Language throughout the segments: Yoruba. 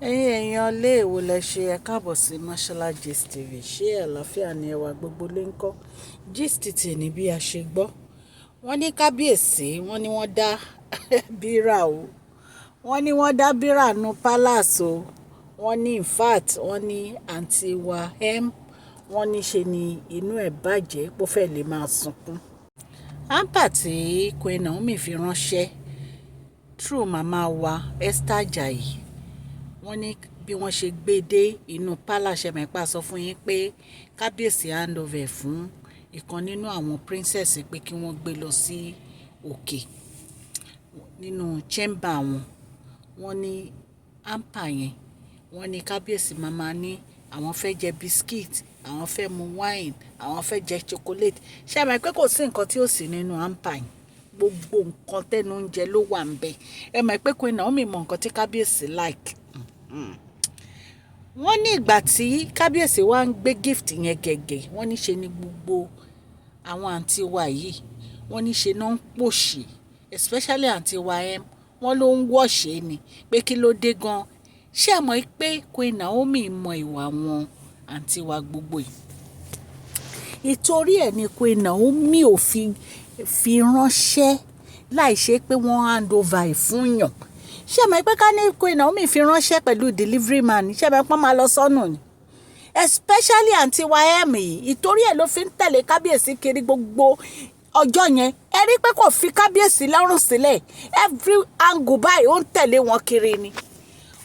Ẹ̀yin èèyàn ilé èwo lẹ ṣe ẹ káàbọ̀ sí Mashola Gist TV. Ṣé àlàáfíà ni ẹwà gbogbo lè ń kọ́? Gist tì ní bí a ṣe gbọ́. Wọ́n ní kábíyèsí, wọ́n ní wọ́n dá bírà o. Wọ́n ní wọ́n dá bírà nu palace o. Wọ́n ní in fact wọ́n ní àǹtí wa wọ́n ní ṣe ni inú ẹ̀ bàjẹ́ pó fẹ́ lè máa sunkún. Hamper tí Queen Naomi fi ránṣẹ́ through màmá wa Esther Ajayi, wọ́n ní bí wọ́n ṣe gbé dé inú palace mẹ́pà sọ fún yín pé kábíyèsí hand over fún ìkan nínú àwọn princess pé kí wọ́n gbé lọ sí òkè nínú chamber wọn. Wọ́n ní hamper yẹn, wọ́n ní kábíyèsí màmá ní àwọn fẹ́ jẹ biscuit, àwọn fẹ́ mu wine, àwọn fẹ́ jẹ chocolate. Ṣé ẹ mọ̀ pé kò sí nǹkan tí ó sì nínú hamper yẹn? Gbogbo nǹkan tẹ́nu oúnjẹ ló wà ń bẹ̀. Ẹ mọ̀ pé Queen Naomi mọ nǹkan tí kábíyèsí like. Wọ́n ní ìgbà tí kábíyèsí wá ń gbé gift yẹn gẹ̀gẹ̀, wọ́n ní ṣe ni gbogbo àwọn àǹtí wa yìí, wọ́n ní ṣe náà ń pòṣì, especially àǹtí wa wọ́n ló ń wọ̀ṣẹ́ ni pé kí ló dé gan. Ṣé ẹ mọ̀ pé Queen Naomi mọ ìwà wọn àǹtí wa gbogbo yìí? Ìtorí ẹ̀ ni Queen Naomi ò fi ránṣẹ́ láì ṣe pé wọ́n hand over ẹ̀ fún yàn. Ṣé ẹ mọ̀ pé ká ní Queen Naomi fi ránṣẹ́ pẹ̀lú delivery man, ṣé ẹ mọ̀ pé wọ́n máa lọ sọ́nù ni? Especially àǹtí wa yìí, ìtorí ẹ̀ ló fi ń tẹ̀lé kábíyèsí kiri gbogbo ọjọ́ yẹn. Ẹ rí pé kò fi kábíyèsí lọ́rùn sílẹ̀, every angle báyìí ó ń tẹ̀lé wọn kiri ni.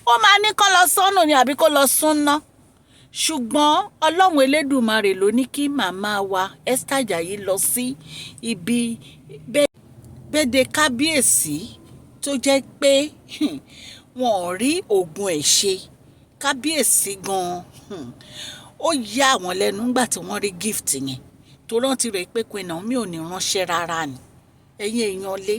Ó máa ní kó lọ sọ́nù ni àbí kó lọ súnná. Ṣùgbọ́n Ọlọ́run Elédùmarè ló ní kí màmá wa Esther Ajayi lọ sí ibi bẹ́ẹ̀dẹ̀ kábíyèsí tó jẹ́ pé wọn ò rí oògùn ẹ̀ ṣe. Kábíyèsí gan-an ó yà wọ́n lẹ́nu nígbà tí wọ́n rí gift yẹn, tó rántí rẹ̀ pé Queen Naomi ò ní ránṣẹ́ rárá ni. Ẹ̀yin èèyàn lé,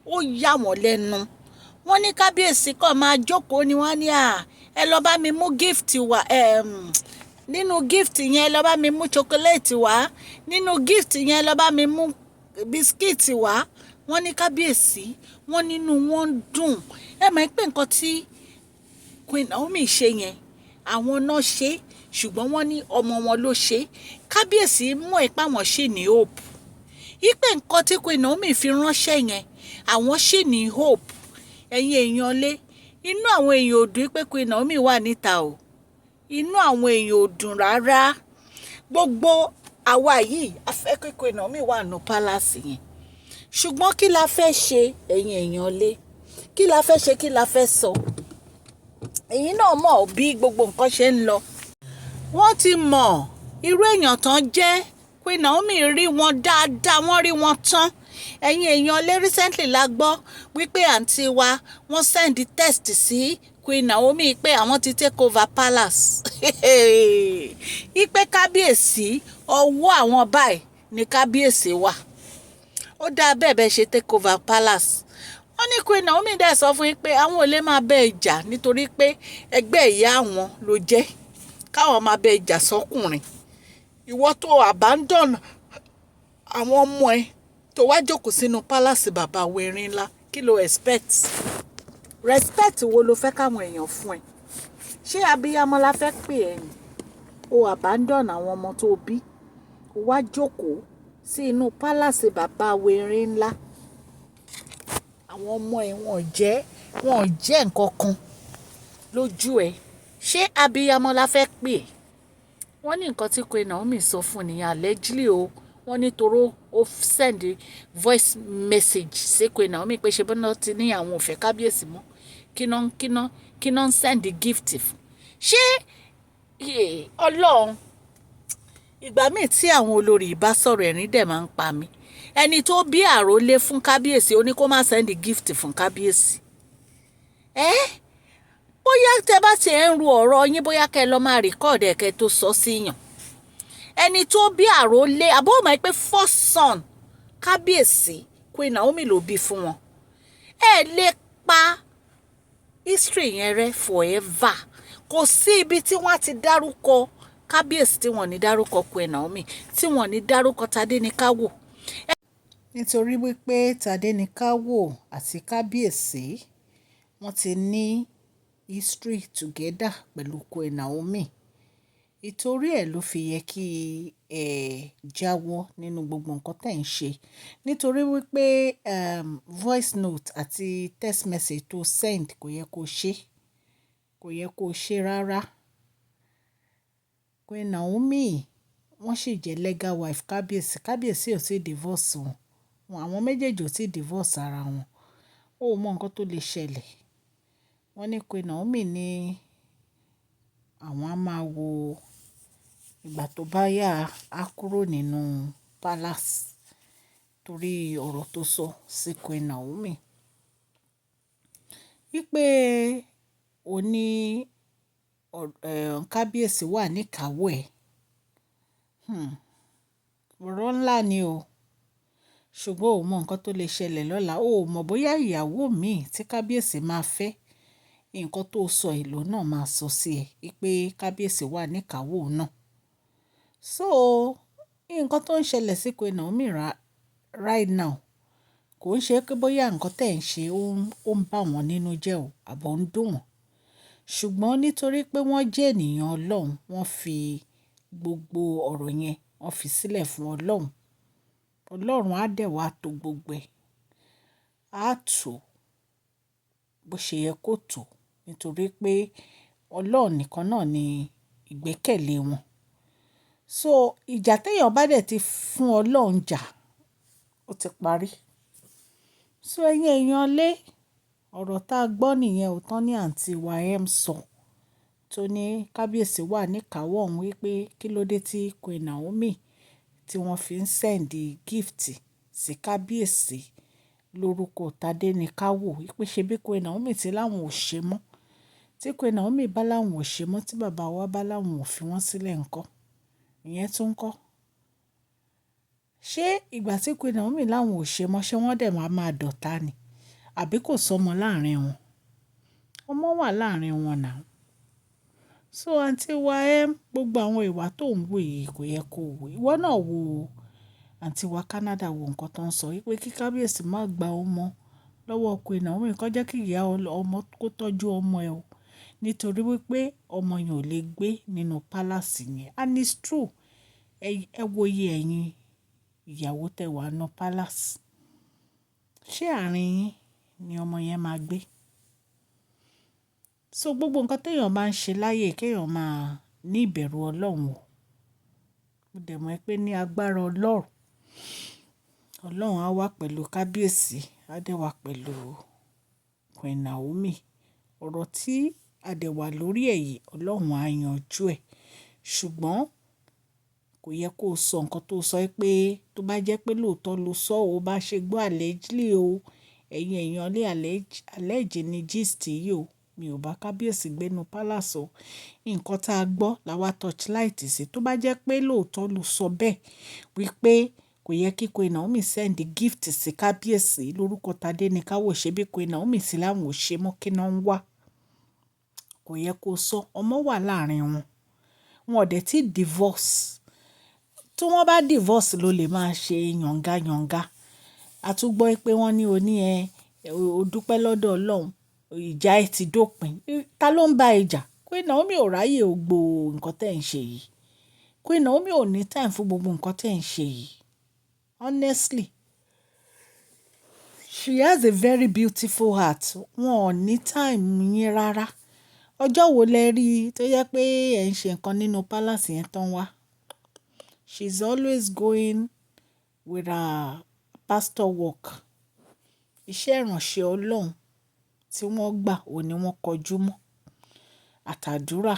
ó yà wọ́n lẹ́nu. Wọ́n ní kábíyèsí kó máa jókòó ni wọ́n ní ẹ lọ bá mi mú gift wá, nínú gift yẹn ẹ lọ bá mi mú chocolate wá, nínú gift yẹn ẹ lọ bá mi mú biscuit wá. Wọ́n ní kábíyèsí, wọ́n nínú wọn dùn. Ẹ mọ̀ pé nǹkan tí Queen Naomi ṣe yẹn àwọn náà ṣe, ṣùgbọ́n wọ́n ní ọmọ wọn ló ṣe. Kábíyèsí mọ̀ ipá wọn ṣì ní hope. Ipe nǹkan tí Queen Naomi fi ránṣẹ́ yẹn àwọn ṣì ní hope. Ẹ̀yin èèyàn lé, inú àwọn èèyàn ò dùn pé Queen Naomi wà níta o. Inú àwọn èèyàn ò dùn rárá. Gbogbo àwa yìí a fẹ́ kí Queen Naomi wà nù palace yẹn. Ṣùgbọ́n kí la fẹ́ ṣe, ẹ̀yin èèyàn lé? Kí la fẹ́ ṣe, kí la fẹ́ sọ? Ẹ̀yin náà mọ̀ bí gbogbo nǹkan ṣe ń lọ. Wọ́n ti mọ̀ irú èèyàn tán jẹ́. Queen Naomi rí wọn dáadáa, wọ́n rí wọn tán. Ẹ̀yin èèyàn lé, recently la gbọ́ wípé àǹtí wa wọ́n send text sí Queen Naomi pé àwọn ti take over palace. Ipe kábíyèsí ọwọ́ àwọn báyìí ni kábíyèsí wà. Ó dáa bẹ́ẹ̀ bẹ́ẹ̀ ṣe take over palace. Wọ́n ní Queen Naomi dẹ̀ sọ fún yín pé àwọn ò lè máa bẹ ìjà nítorí pé ẹgbẹ́ ìyá àwọn ló jẹ́ káwọn máa bẹ ìjà sọ́kùnrin. Ìwọ tó abandon àwọn ọmọ ẹ tó wá jókòó sínú palace bàbá wẹ̀rin ńlá, kí lo expect? Respect wo lo fẹ́ káwọn èèyàn fún ẹ? Ṣé abiyamọ la fẹ́ pè ẹ́ ni? O abandon àwọn ọmọ tó bí, o wá jókòó sí inú palace bàbá wẹ̀rin ńlá. Àwọn ọmọ ẹ̀ wọ́n jẹ́ nǹkan kan lójú ẹ̀. Ṣé abiyamọ la fẹ́ pè ẹ́? Wọ́n ní nǹkan tí Queen Naomi sọ fún ni allegedly o. Wọ́n ní toró ó send voice message sí Queen Naomi pé ṣe bọ́nà ti ní àwọn ò fẹ́ kábíyèsí mọ́. Kí náà ń send gift fún? Ṣé Ọlọ́run, ìgbà míì tí àwọn olórí bá sọ̀rọ̀ ẹ̀rín dẹ̀ máa ń pa mí. Ẹni tó bí àrólé fún kábíyèsí ó ní kó má send gift fún kábíyèsí. Bóyá tẹ bá ti ń ru ọ̀rọ̀ yín, bóyá kẹ́ lọ máa record ẹ̀ kẹ́ tó sọ síyàn. Ẹni tó bí àrólé, àbó mọ̀ pé first son kábíyèsí Queen Naomi ló bí fún wọn. Ẹ lè pa history yẹn rẹ́ forever. Kò sí ibi tí wọ́n ti dárúkọ kábíyèsí tí wọ́n ní dárúkọ Queen Naomi, tí wọ́n ní dárúkọ Tadenikawo. Nítorí wípé Tadenikawo àti kábíyèsí wọ́n ti ní history together pẹ̀lú Queen Naomi. Ìtorí ẹ̀ ló fi yẹ kí ẹ jáwọ́ nínú gbogbo nǹkan tẹ̀ ń ṣe. Nítorí wípé voice note àti text message tó send kò yẹ kó ṣe. Kò yẹ kó ṣe rárá. Queen Naomi wọ́n sì jẹ́ legal wife kábíyèsí. Kábíyèsí ò tí divorce wọn. Àwọn méjèèjì ò tí divorce ara wọn. Ó mọ nǹkan tó lè ṣẹlẹ̀. Wọ́n ní Queen Naomi ní àwọn á máa wo ìgbà tó bá yá á kúrò nínú palace torí ọ̀rọ̀ tó sọ sí Queen Naomi. Wípé ó ní kábíyèsí wà níkàáwọ́ ẹ̀. Ọ̀rọ̀ ńlá ni o. Ṣùgbọ́n ó mọ nǹkan tó lè ṣẹlẹ̀ lọ́la. Ó mọ̀ bóyá ìyàwó mi tí kábíyèsí máa fẹ́ nǹkan tó sọ ìlú náà máa sọ sí ẹ. Wípé kábíyèsí wà níkàáwọ́ náà. So nǹkan tó ń ṣẹlẹ̀ sí Queen Naomi right now kò ń ṣe pé bóyá nǹkan tẹ̀ ń ṣe ó ń bá wọn nínú jẹ́ o àbọ̀ ń dùn wọ́n. Ṣùgbọ́n nítorí pé wọ́n jẹ́ ènìyàn Ọlọ́run, wọ́n fi gbogbo ọ̀rọ̀ yẹn wọ́n fi sílẹ̀ fún Ọlọ́run. Ọlọ́run á dẹ̀ wá to gbogbo ẹ̀. Á tò bó ṣe yẹ kó tò. Nítorí pé Ọlọ́run nìkan náà ni ìgbẹ́kẹ̀lé wọn. So ìjà téèyàn bá dẹ̀ ti fún Ọlọ́run jà, ó ti parí. So ẹ̀yin èèyàn lé ọ̀rọ̀ tá a gbọ́ nìyẹn ò tán ní àǹtí wa sọ. Tó ní kábíyèsí wà níkàáwọ́ òun wípé kí ló dé tí Queen Naomi tí wọ́n fi ń send gift sí kábíyèsí lórúkọ Tadenikawo. Wípé ṣe bí Queen Naomi tí láwọn ò ṣe mọ́. Tí Queen Naomi bá láwọn ò ṣe mọ́, tí bàbá wa bá láwọn ò fi wọ́n sílẹ̀ ńkọ́. Ìyẹn tún ńkọ́. Ṣé ìgbà tí Queen Naomi láwọn ò ṣe mọ́, ṣé wọ́n dẹ̀ máa dọ̀tá ni? Àbí kò sọmọ láàrin wọn? Ọmọ wà láàrin wọn náà. So àǹtí wa gbogbo àwọn ìwà tó ń wò yìí kò yẹ kó wò. Ìwọ náà wo àǹtí wa Canada wo nǹkan tó ń sọ. Wípé kí kábíyèsí má gba ọmọ lọ́wọ́ Queen Naomi. Kó jẹ́ kí ìyá ọmọ kó tọ́jú ọmọ ẹ̀ o. Nítorí wípé ọmọ yẹn ò lè gbé nínú palace yẹn. And it's true. Ẹ wo iye ẹ̀yin ìyàwó tẹ wà nínú palace. Ṣé àárín yín ni ọmọ yẹn máa gbé? So gbogbo nǹkan téèyàn bá ń ṣe láyé kéèyàn máa ní ìbẹ̀rù Ọlọ́run o. Mo dẹ̀ mọ̀ pé ní agbára Ọlọ́run, Ọlọ́run á wà pẹ̀lú kábíyèsí, á dẹ̀ wà pẹ̀lú Queen Naomi. Ọ̀rọ̀ tí a dẹ̀ wà lórí ẹ̀ yìí, Ọlọ́run á yanjú ẹ̀. Ṣùgbọ́n kò yẹ kó sọ nǹkan tó sọ pé tó bá jẹ́ pé lóòótọ́ ló sọ ó bá ṣe gbọ́ allegedly o. Ẹ̀yin èèyàn lé allege ni gist yìí o. Mi ò bá kábíyèsí gbénu palace o. Nǹkan tá a gbọ́ la wá torchlight sí. Tó bá jẹ́ pé lóòótọ́ ló sọ bẹ́ẹ̀ wípé kò yẹ kí Queen Naomi send gift sí kábíyèsí lórúkọ Tadenikawo. Ṣe bí Queen Naomi sí láwọn ò ṣe mọ́ kí náà ń wá. Kò yẹ kó sọ. Ọmọ wà láàrin wọn. Wọn ò dẹ̀ tí divorce. Tí wọ́n bá divorce ló lè máa ṣe yànga. A tún gbọ́ pé wọ́n ní o dúpẹ́ lọ́dọ̀ Ọlọ́run. Ìjà ẹ ti dópin. Ta ló ń bá ìjà? Queen Naomi ò ráyè gbogbo nǹkan tẹ́ ń ṣe yìí. Queen Naomi ò ní time fún gbogbo nǹkan tẹ́ ń ṣe yìí. Honestly. She has a very beautiful heart. Wọn ò ní time yín rárá. Ọjọ́ wo lẹ rí tó yẹ pé ẹ̀ ń ṣe nǹkan nínú palace yẹn tán wá? She's always going with her pastor work. Iṣẹ́ ìránṣẹ́ Ọlọ́run tí wọ́n gbà ò ní wọ́n kọjú mọ́. Àtàdúrà.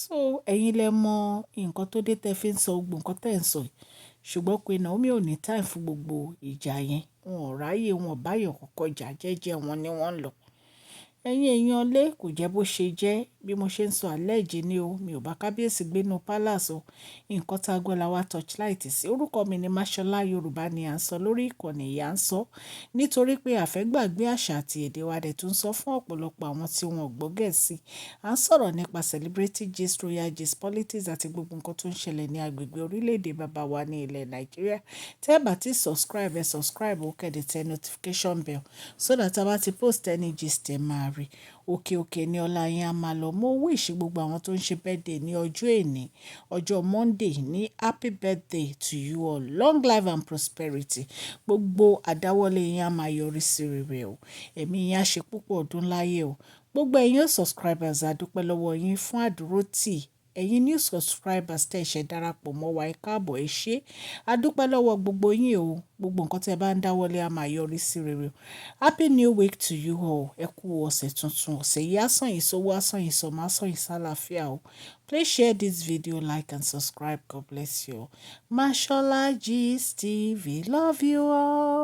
So ẹ̀yin lẹ mọ nǹkan tó dé tẹ́ fi ń sọ gbogbo nǹkan tẹ́ ń sọ yìí. Ṣùgbọ́n Queen Naomi ò ní time fún gbogbo ìjà yẹn. Wọn ò ráyè, wọn ò bá yàn kọ́kọ́ jà jẹ́jẹ́ wọn ni wọ́n ń lọ. Ẹ̀yin èèyàn lé kò jẹ́ bó ṣe jẹ́ bí mo ṣe ń sọ allege ni o. Mi ò bá kábíyèsí gbénu palace o. Nǹkan tá a gbọ́ la wá torchlight sí. Orúkọ mi ni Mashola. Yorùbá ni à ń sọ lórí ìkànnì yìí à ń sọ. Nítorí pé a fẹ́ gbàgbé àṣà àti èdè wa dẹ̀ tún sọ fún ọ̀pọ̀lọpọ̀ àwọn tí wọn ò gbọ́ Gẹ̀ẹ́sì. À ń sọ̀rọ̀ nípa celebrity gist, royal gist, politics àti gbogbo nǹkan tó ń ṣẹlẹ̀ ní agbègbè orílẹ̀-èdè bàbá wa ní ilẹ̀ Nàìjíríà. Tẹ́ bá ti subscribe, ẹ subscribe ó kẹ́dẹ̀ tẹ notification bell so that a bá ti post any gist ẹ máa rí. òkè òkè ní ọlá yín á máa lọ. Mo wish gbogbo àwọn tó ń ṣe birthday ní ọjọ́ èní, ọjọ́ Monday, ní happy birthday to you all, long life and prosperity. Gbogbo àdáwọ́lé yín á máa yọrí sí rere o, ẹ̀mí yín á ṣe púpọ̀ ọdún láyé o. Gbogbo ẹ̀yin subscribers a dúpẹ́ lọ́wọ́ yín fún àdúrótì. Ẹ̀yin new subscribers tẹ́ ṣe darapọ̀ mọ́ wa, ẹ káàbọ̀, ẹ ṣé. A dúpẹ́ lọ́wọ́ gbogbo yín o. Gbogbo nǹkan tí ẹ bá ń dáwọ́lé á máa yọrí sí rere. Happy new week to you all. Ẹ kú ọ̀sẹ̀ tuntun. Ọ̀sẹ̀ yìí á sàn yín sówó, á sàn yín sọ́mọ, á sàn yín sálàáfíà o. Please share this video, like and subscribe. God bless you. Mashola Gist TV. Love you all.